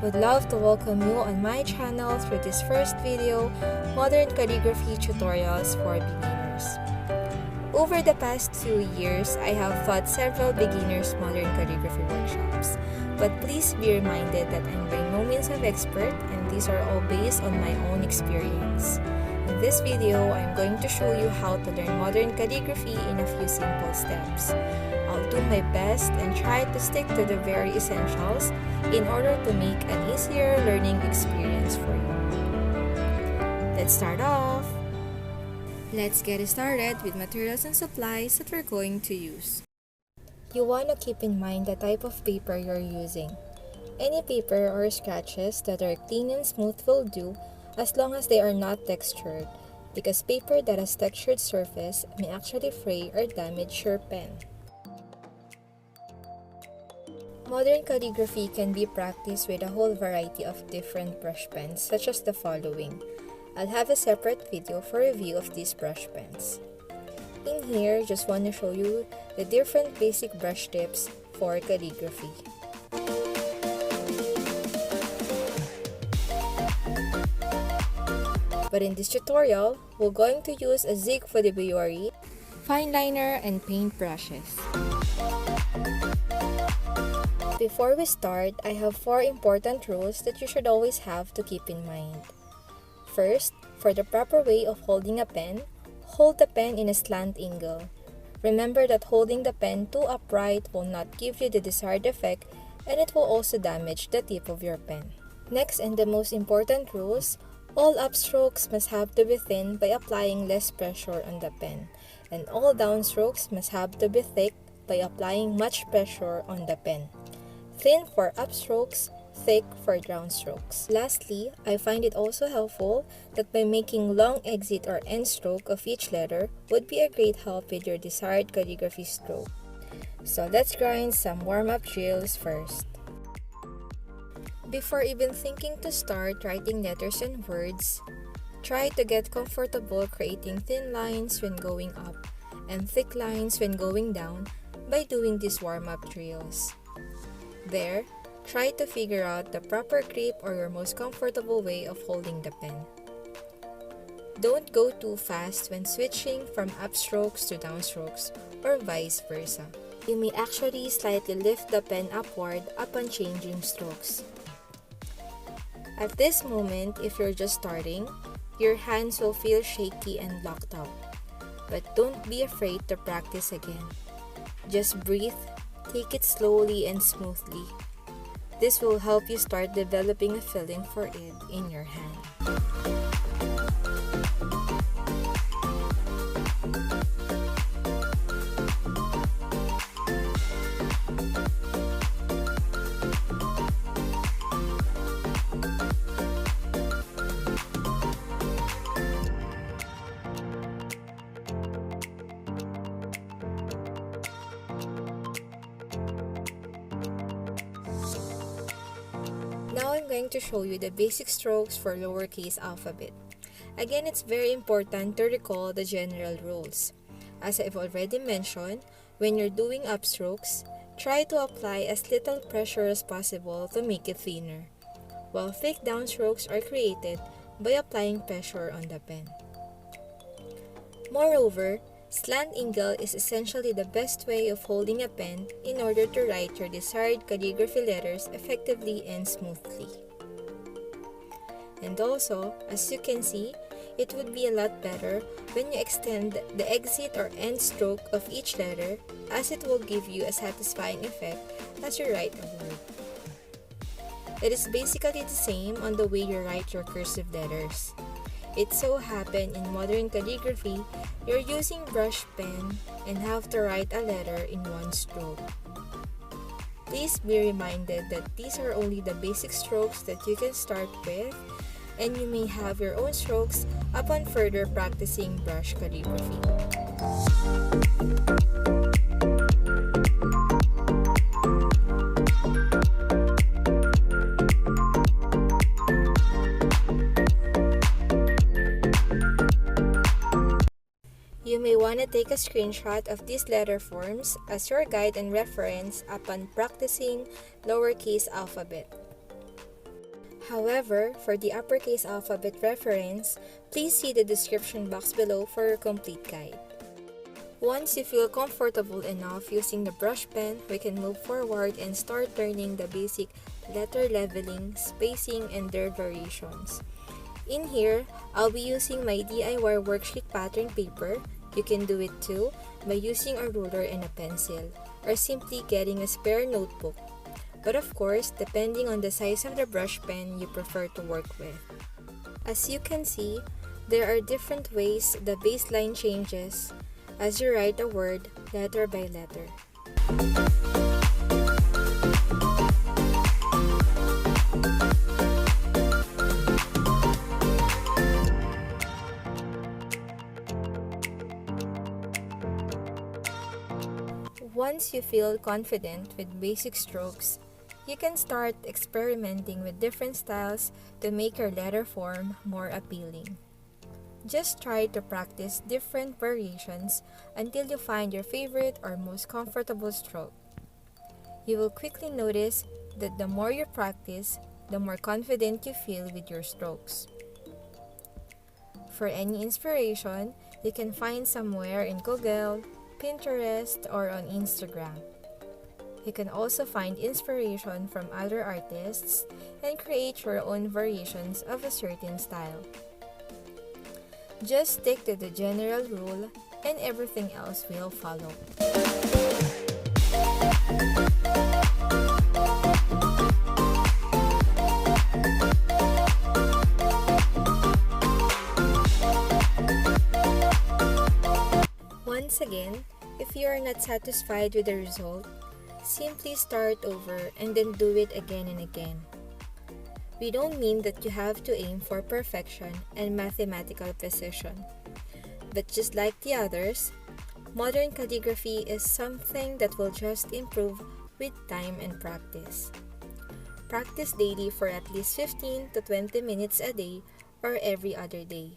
Would love to welcome you on my channel through this first video, Modern Calligraphy Tutorials for Beginners. Over the past 2 years, I have taught several beginners modern calligraphy workshops. But please be reminded that I'm by no means an expert and these are all based on my own experience. In this video, I'm going to show you how to learn modern calligraphy in a few simple steps. I'll do my best and try to stick to the very essentials in order to make an easier learning experience for you. Let's start off! Let's get started with materials and supplies that we're going to use. You want to keep in mind the type of paper you're using. Any paper or scratches that are clean and smooth will do as long as they are not textured, because paper that has textured surface may actually fray or damage your pen. Modern calligraphy can be practiced with a whole variety of different brush pens such as the following. I'll have a separate video for review of these brush pens. In here, just want to show you the different basic brush tips for calligraphy. But in this tutorial, we're going to use a Zig Fudebiyori, fine liner, and paint brushes. Before we start, I have 4 important rules that you should always have to keep in mind. First, for the proper way of holding a pen, hold the pen in a slant angle. Remember that holding the pen too upright will not give you the desired effect and it will also damage the tip of your pen. Next, and the most important rules, all upstrokes must have to be thin by applying less pressure on the pen, and all downstrokes must have to be thick by applying much pressure on the pen. Thin for upstrokes, thick for downstrokes. Lastly, I find it also helpful that by making long exit or end stroke of each letter would be a great help with your desired calligraphy stroke. So let's grind some warm-up drills first. Before even thinking to start writing letters and words, try to get comfortable creating thin lines when going up and thick lines when going down by doing these warm-up drills. There, try to figure out the proper grip or your most comfortable way of holding the pen. Don't go too fast when switching from upstrokes to downstrokes or vice versa. You may actually slightly lift the pen upward upon changing strokes. At this moment, if you're just starting, your hands will feel shaky and locked up. But don't be afraid to practice again. Just breathe, take it slowly and smoothly. This will help you start developing a feeling for it in your hand. Now I'm going to show you the basic strokes for lowercase alphabet. Again, it's very important to recall the general rules. As I've already mentioned, when you're doing upstrokes, try to apply as little pressure as possible to make it thinner, while thick downstrokes are created by applying pressure on the pen. Moreover, slant angle is essentially the best way of holding a pen in order to write your desired calligraphy letters effectively and smoothly. And also, as you can see, it would be a lot better when you extend the exit or end stroke of each letter, as it will give you a satisfying effect as you write a word. It is basically the same on the way you write your cursive letters. It so happens in modern calligraphy, you're using brush pen and have to write a letter in one stroke. Please be reminded that these are only the basic strokes that you can start with, and you may have your own strokes upon further practicing brush calligraphy. You may want to take a screenshot of these letter forms as your guide and reference upon practicing lowercase alphabet. However, for the uppercase alphabet reference, please see the description box below for your complete guide. Once you feel comfortable enough using the brush pen, we can move forward and start learning the basic letter leveling, spacing, and their variations. In here, I'll be using my DIY worksheet pattern paper. You can do it too by using a ruler and a pencil, or simply getting a spare notebook. But of course, depending on the size of the brush pen you prefer to work with. As you can see, there are different ways the baseline changes as you write a word letter by letter. Once you feel confident with basic strokes, you can start experimenting with different styles to make your letter form more appealing. Just try to practice different variations until you find your favorite or most comfortable stroke. You will quickly notice that the more you practice, the more confident you feel with your strokes. For any inspiration, you can find somewhere in Google, Pinterest, or on Instagram. You can also find inspiration from other artists and create your own variations of a certain style. Just stick to the general rule and everything else will follow. Once again, if you are not satisfied with the result, simply start over and then do it again and again. We don't mean that you have to aim for perfection and mathematical precision. But just like the others, modern calligraphy is something that will just improve with time and practice. Practice daily for at least 15 to 20 minutes a day or every other day.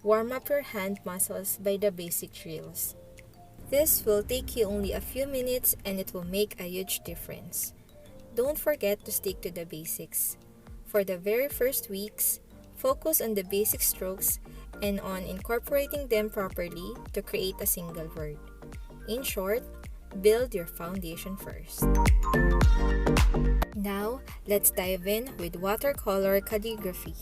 Warm up your hand muscles by the basic drills. This will take you only a few minutes and it will make a huge difference. Don't forget to stick to the basics. For the very first weeks, focus on the basic strokes and on incorporating them properly to create a single word. In short, build your foundation first. Now, let's dive in with watercolor calligraphy.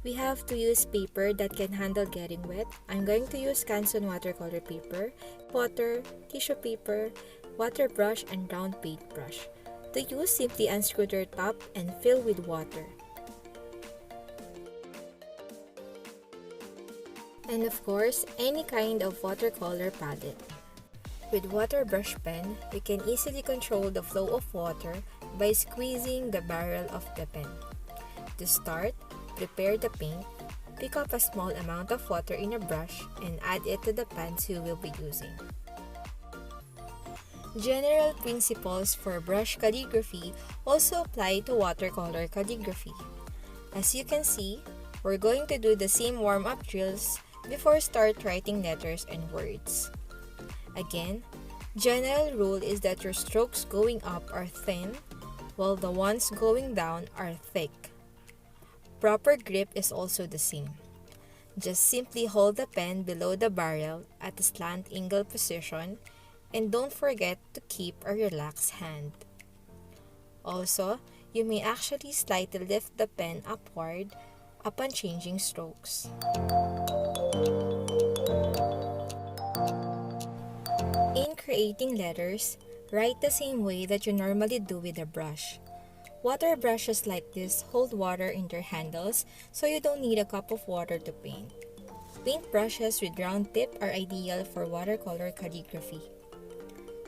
We have to use paper that can handle getting wet. I'm going to use Canson Watercolor paper, water, tissue paper, water brush, and round paintbrush. To use, simply unscrew their top and fill with water. And of course, any kind of watercolor palette. With water brush pen, you can easily control the flow of water by squeezing the barrel of the pen. To start, prepare the paint, pick up a small amount of water in a brush, and add it to the pans you will be using. General principles for brush calligraphy also apply to watercolor calligraphy. As you can see, we're going to do the same warm-up drills before start writing letters and words. Again, general rule is that your strokes going up are thin, while the ones going down are thick. Proper grip is also the same. Just simply hold the pen below the barrel at a slant angle position, and don't forget to keep a relaxed hand. Also, you may actually slightly lift the pen upward upon changing strokes. In creating letters, write the same way that you normally do with a brush. Water brushes like this hold water in their handles, so you don't need a cup of water to paint. Paint brushes with round tip are ideal for watercolor calligraphy.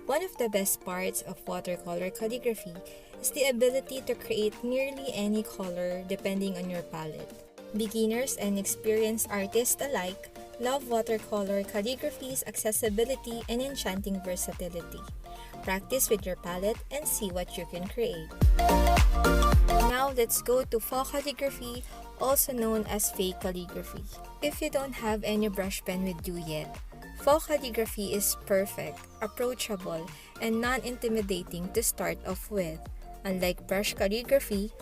One of the best parts of watercolor calligraphy is the ability to create nearly any color depending on your palette. Beginners and experienced artists alike love watercolor calligraphy's accessibility and enchanting versatility. Practice with your palette and see what you can create. Now let's go to Faux calligraphy, also known as fake calligraphy. If you don't have any brush pen with you yet, Faux calligraphy is perfect, approachable, and non-intimidating to start off with. Unlike brush calligraphy,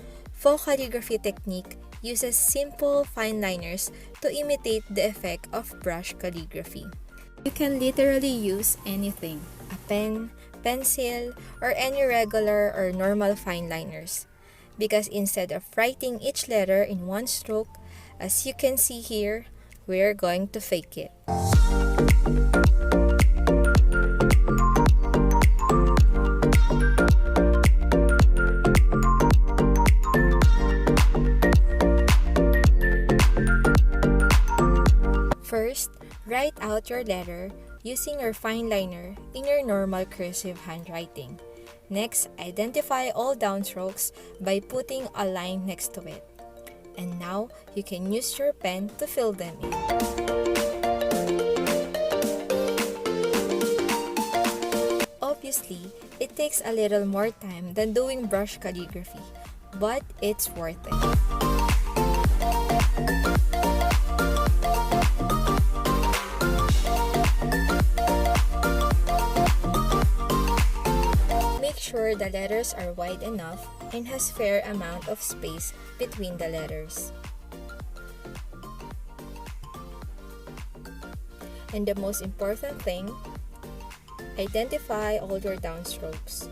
Faux calligraphy technique uses simple fine liners to imitate the effect of brush calligraphy. You can literally use anything, a pen, pencil, or any regular or normal fine liners. Because instead of writing each letter in one stroke, as you can see here, we're going to fake it. First, write out your letter using your fine liner in your normal cursive handwriting. Next, identify all downstrokes by putting a line next to it. And now, you can use your pen to fill them in. Obviously, it takes a little more time than doing brush calligraphy, but it's worth it. Sure the letters are wide enough and has fair amount of space between the letters. And the most important thing, identify all your downstrokes.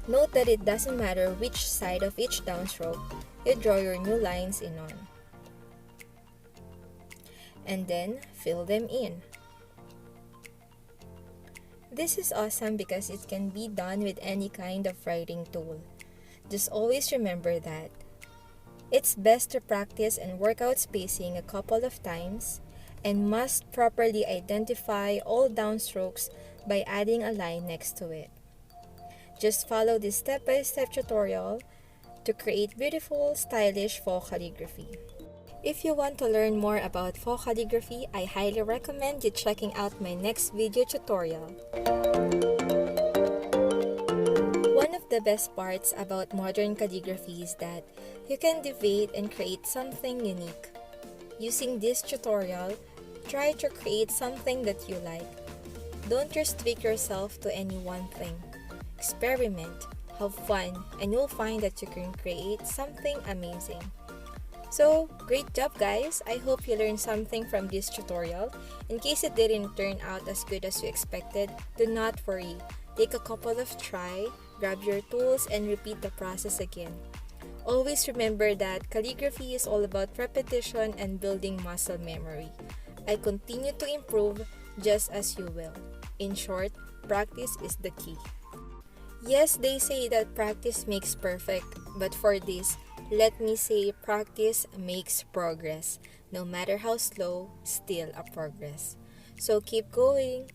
Note that it doesn't matter which side of each downstroke you draw your new lines in on. And then fill them in. This is awesome because it can be done with any kind of writing tool. Just always remember that it's best to practice and work out spacing a couple of times, and must properly identify all downstrokes by adding a line next to it. Just follow this step-by-step tutorial to create beautiful, stylish faux calligraphy. If you want to learn more about faux calligraphy, I highly recommend you checking out my next video tutorial. One of the best parts about modern calligraphy is that you can deviate and create something unique. Using this tutorial, try to create something that you like. Don't restrict yourself to any one thing. Experiment, have fun, and you'll find that you can create something amazing. So, great job guys! I hope you learned something from this tutorial. In case it didn't turn out as good as you expected, do not worry. Take a couple of try, grab your tools, and repeat the process again. Always remember that calligraphy is all about repetition and building muscle memory. I continue to improve just as you will. In short, practice is the key. Yes, they say that practice makes perfect, but for this, let me say practice makes progress. No matter how slow, still a progress. So keep going!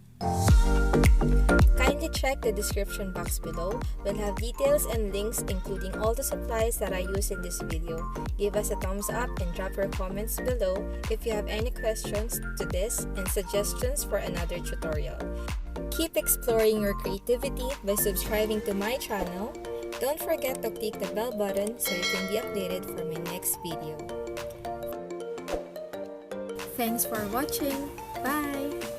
Kindly check the description box below. We'll have details and links including all the supplies that I use in this video. Give us a thumbs up and drop your comments below if you have any questions to this and suggestions for another tutorial. Keep exploring your creativity by subscribing to my channel. Don't forget to click the bell button so you can be updated for my next video. Thanks for watching. Bye!